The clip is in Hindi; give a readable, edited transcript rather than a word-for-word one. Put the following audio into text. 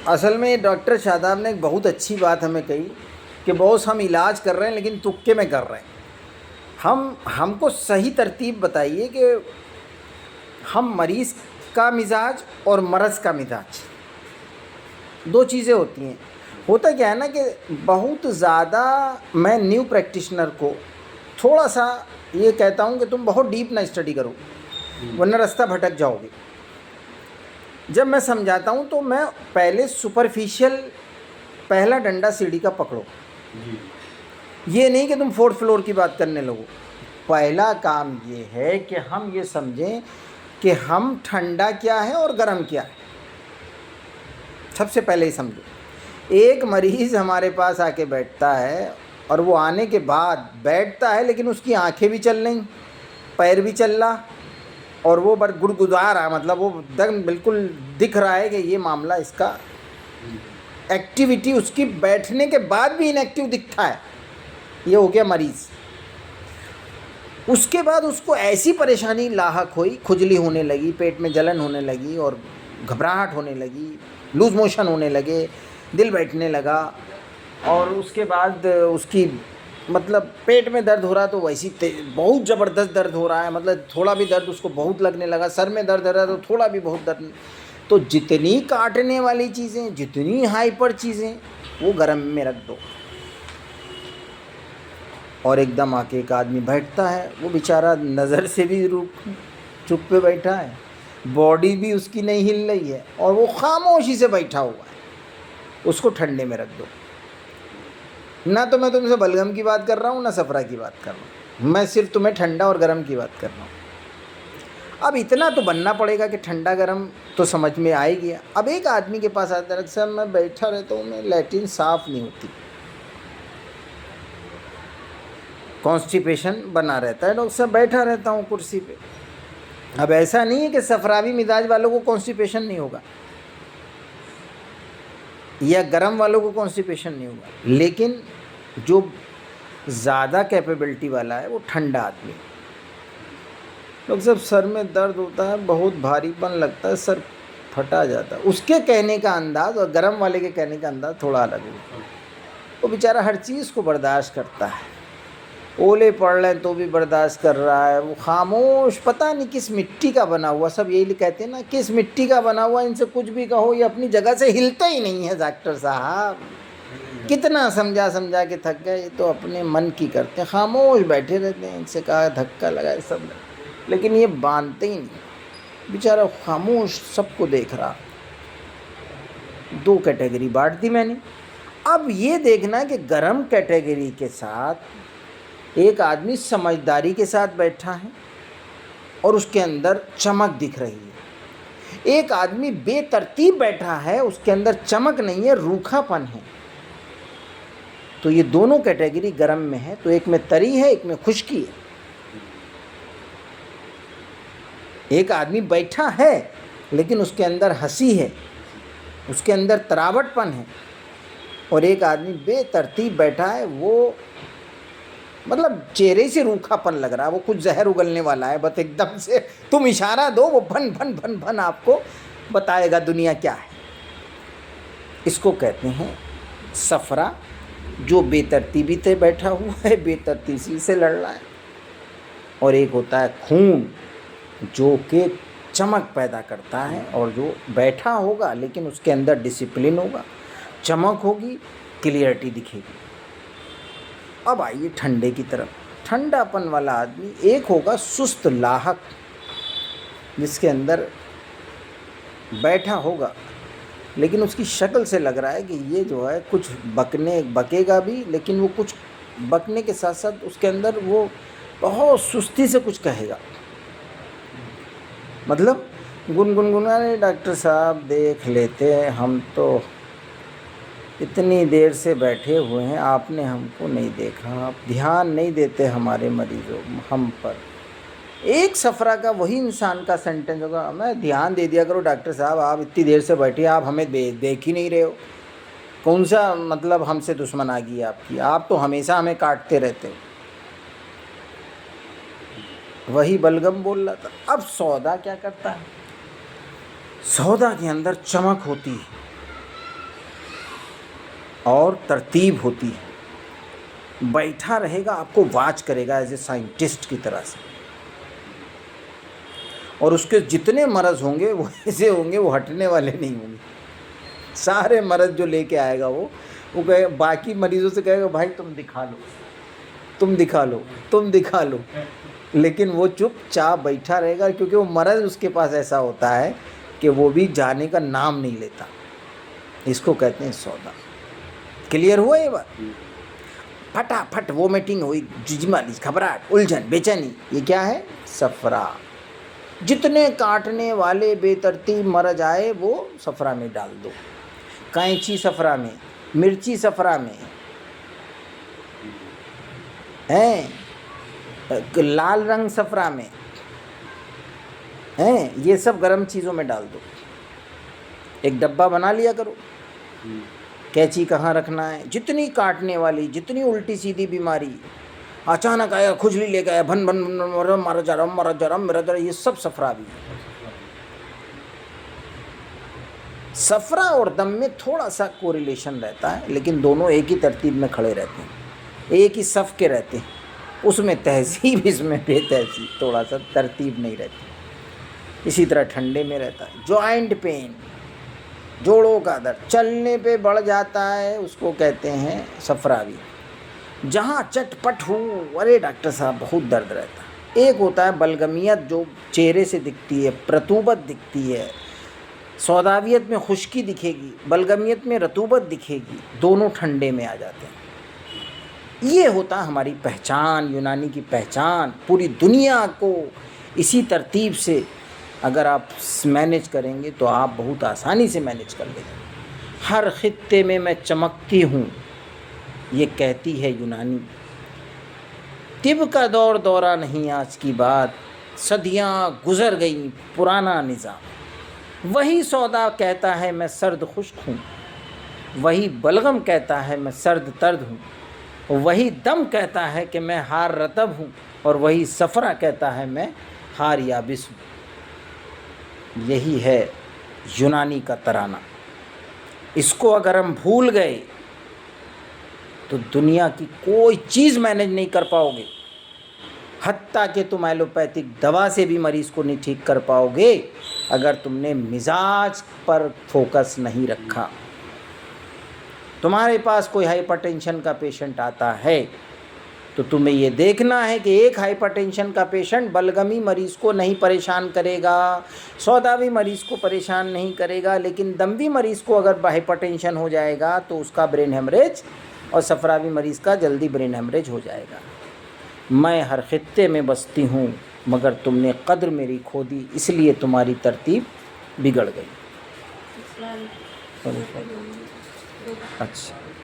असल में डॉक्टर शादाब ने एक बहुत अच्छी बात हमें कही कि बॉस हम इलाज कर रहे हैं लेकिन तुक्के में कर रहे हैं। हमको सही तरतीब बताइए कि हम मरीज़ का मिजाज और मरज़ का मिजाज दो चीज़ें होती हैं। होता क्या है ना कि बहुत ज़्यादा मैं न्यू प्रैक्टिशनर को थोड़ा सा ये कहता हूँ कि तुम बहुत डीप ना स्टडी करो वरना रास्ता भटक जाओगे। जब मैं समझाता हूँ तो मैं पहले सुपरफिशियल पहला डंडा सीढ़ी का पकड़ो, ये नहीं कि तुम फोर्थ फ्लोर की बात करने लगो। पहला काम ये है कि हम ये समझें कि हम ठंडा क्या है और गर्म क्या है, सबसे पहले ही समझो। एक मरीज़ हमारे पास आके बैठता है और वो आने के बाद बैठता है लेकिन उसकी आंखें भी चल रही, पैर भी चल रहा और वो बड़ गुड़गुड़ा रहा, मतलब वो एकदम बिल्कुल दिख रहा है कि ये मामला इसका एक्टिविटी उसकी बैठने के बाद भी इनएक्टिव दिखता है। ये हो गया मरीज़। उसके बाद उसको ऐसी परेशानी लाहक हुई, खुजली होने लगी, पेट में जलन होने लगी और घबराहट होने लगी, लूज़ मोशन होने लगे, दिल बैठने लगा और उसके बाद उसकी मतलब पेट में दर्द हो रहा तो वैसी बहुत ज़बरदस्त दर्द हो रहा है, मतलब थोड़ा भी दर्द उसको बहुत लगने लगा, सर में दर्द हो रहा है तो थोड़ा भी बहुत दर्द। तो जितनी काटने वाली चीज़ें, जितनी हाइपर चीज़ें वो गर्म में रख दो। और एकदम आके एक आदमी बैठता है, वो बेचारा नज़र से भी चुप पे बैठा है, बॉडी भी उसकी नहीं हिल रही है और वो खामोशी से बैठा हुआ है। उसको ठंडे में रख दो। ना तो मैं तुमसे बलगम की बात कर रहा हूँ ना सफरा की बात कर रहा हूँ, मैं सिर्फ तुम्हें ठंडा और गर्म की बात कर रहा हूँ। अब इतना तो बनना पड़ेगा कि ठंडा गर्म तो समझ में आ ही गया। अब एक आदमी के पास आता है, सर मैं बैठा रहता हूँ, मैं लैट्रिन साफ़ नहीं होती, कॉन्स्टिपेशन बना रहता है, डॉक्टर साहब बैठा रहता हूँ कुर्सी पे। अब ऐसा नहीं है कि सफरावी मिजाज वालों को कॉन्स्टिपेशन नहीं होगा या गर्म वालों को कॉन्स्टिपेशन नहीं होगा, लेकिन जो ज़्यादा कैपेबिलिटी वाला है वो ठंडा आदमी। डॉक्टर साहब सर में दर्द होता है, बहुत भारीपन लगता है, सर फटा जाता है। उसके कहने का अंदाज़ और गर्म वाले के कहने का अंदाज़ थोड़ा अलग है। वो बेचारा हर चीज़ को बर्दाश्त करता है, ओले पड़ रहे हैं तो भी बर्दाश्त कर रहा है, वो खामोश, पता नहीं किस मिट्टी का बना हुआ, सब यही कहते हैं ना किस मिट्टी का बना हुआ, इनसे कुछ भी कहो ये अपनी जगह से हिलते ही नहीं है। डॉक्टर साहब कितना समझा समझा के थक गए, ये तो अपने मन की करते हैं, खामोश बैठे रहते हैं, इनसे कहा धक्का लगाए सब, लेकिन ये बांधते ही नहीं। बेचारा खामोश सबको देख रहा। दो कैटेगरी बांट दी मैंने। अब ये देखना कि गर्म कैटेगरी के साथ एक आदमी समझदारी के साथ बैठा है और उसके अंदर चमक दिख रही है। एक आदमी बेतरतीब बैठा है, उसके अंदर चमक नहीं है, रूखापन है। तो ये दोनों कैटेगरी गर्म में है, तो एक में तरी है, एक में खुश्की है। एक आदमी बैठा है लेकिन उसके अंदर हंसी है, उसके अंदर तरावटपन है, और एक आदमी बेतरतीब बैठा है, वो मतलब चेहरे से रूखापन लग रहा है, वो कुछ जहर उगलने वाला है, बस एकदम से तुम इशारा दो वो भन भन भन भन आपको बताएगा दुनिया क्या है। इसको कहते हैं सफरा, जो बेतरतीबी से बैठा हुआ है, बेतरतीबी से लड़ रहा है। और एक होता है खून, जो कि चमक पैदा करता है, और जो बैठा होगा लेकिन उसके अंदर डिसिप्लिन होगा, चमक होगी, क्लियरिटी दिखेगी। अब आइए ठंडे की तरफ। ठंडापन वाला आदमी एक होगा सुस्त लाहक, जिसके अंदर बैठा होगा लेकिन उसकी शक्ल से लग रहा है कि ये जो है कुछ बकेगा भी, लेकिन वो कुछ बकने के साथ साथ उसके अंदर वो बहुत सुस्ती से कुछ कहेगा, मतलब गुनगुनाने, डॉक्टर साहब देख लेते हैं, हम तो इतनी देर से बैठे हुए हैं, आपने हमको नहीं देखा, आप ध्यान नहीं देते हमारे मरीजों हम पर। एक सफरा का वही इंसान का सेंटेंस होगा, मैं ध्यान दे दिया करो डॉक्टर साहब, आप इतनी देर से बैठे, आप हमें देख ही नहीं रहे हो, कौन सा मतलब हमसे दुश्मन आ गई आपकी, आप तो हमेशा हमें काटते रहते हो। वही बलगम बोल रहा था। अब सौदा क्या करता है, सौदा के अंदर चमक होती है, और तरतीब होती है। बैठा रहेगा, आपको वाच करेगा एज ए साइंटिस्ट की तरह से, और उसके जितने मरज़ होंगे वो ऐसे होंगे, वो हटने वाले नहीं होंगे। सारे मरज़ जो लेके आएगा वो कहे, बाकी मरीज़ों से कहेगा भाई तुम दिखा लो, तुम दिखा लो, तुम दिखा लो, लेकिन वो चुपचाप बैठा रहेगा, क्योंकि वो मरज़ उसके पास ऐसा होता है कि वो भी जाने का नाम नहीं लेता। इसको कहते हैं सौदा। क्लियर हुआ ये बात? फटाफट वोमिटिंग हुई, जिजमाली, घबराहट, उलझन, बेचैनी, ये क्या है? सफरा। जितने काटने वाले बेतरतीब मरज आए वो सफरा में डाल दो। कैंची सफरा में, मिर्ची सफरा में, हैं लाल रंग सफरा में, हैं ये सब गर्म चीज़ों में डाल दो। एक डब्बा बना लिया करो, कैंची कहाँ रखना है। जितनी काटने वाली, जितनी उल्टी सीधी बीमारी, अचानक आया, खुजली लेके आया, भन भन भन, मारा जा रहा, मेरा जा रहा, ये सब सफरा भी है। सफरा और दम में थोड़ा सा कोरिलेशन रहता है, लेकिन दोनों एक ही तरतीब में खड़े रहते हैं, एक ही सफ़ के रहते हैं। उसमें तहजीब, इसमें बेतहजीब, थोड़ा सा तरतीब नहीं रहती। इसी तरह ठंडे में रहता है। जॉइंट पेन, जोड़ों का दर्द चलने पे बढ़ जाता है, उसको कहते हैं सफरावी। जहाँ चटपट हो, अरे डॉक्टर साहब बहुत दर्द रहता है। एक होता है बलगमियत, जो चेहरे से दिखती है, रतूबत दिखती है। सौदावियत में खुश्की दिखेगी, बलगमियत में रतूबत दिखेगी, दोनों ठंडे में आ जाते हैं। ये होता है हमारी पहचान, यूनानी की पहचान। पूरी दुनिया को इसी तरतीब से अगर आप मैनेज करेंगे तो आप बहुत आसानी से मैनेज कर लेंगे। हर खित्ते में मैं चमकती हूँ, ये कहती है यूनानी। तिब का दौर दौरा नहीं आज की बात, सदियाँ गुज़र गई पुराना निज़ाम। वही सौदा कहता है मैं सर्द खुश्क हूँ, वही बलगम कहता है मैं सर्द तर्द हूँ, वही दम कहता है कि मैं हार रतब हूँ, और वही सफरा कहता है मैं हार याबिस हूँ। यही है यूनानी का तराना। इसको अगर हम भूल गए तो दुनिया की कोई चीज़ मैनेज नहीं कर पाओगे। हत्ता कि तुम एलोपैथिक दवा से भी मरीज़ को नहीं ठीक कर पाओगे अगर तुमने मिजाज पर फोकस नहीं रखा। तुम्हारे पास कोई हाइपरटेंशन का पेशेंट आता है तो तुम्हें ये देखना है कि एक हाइपरटेंशन का पेशेंट बलगमी मरीज़ को नहीं परेशान करेगा, सौदावी मरीज़ को परेशान नहीं करेगा, लेकिन दमवी मरीज़ को अगर हाइपरटेंशन हो जाएगा तो उसका ब्रेन हेमरेज, और सफरावी मरीज़ का जल्दी ब्रेन हेमरेज हो जाएगा। मैं हर खित्ते में बसती हूँ, मगर तुमने कद्र मेरी खो दी, इसलिए तुम्हारी तरतीब बिगड़ गई। अच्छा।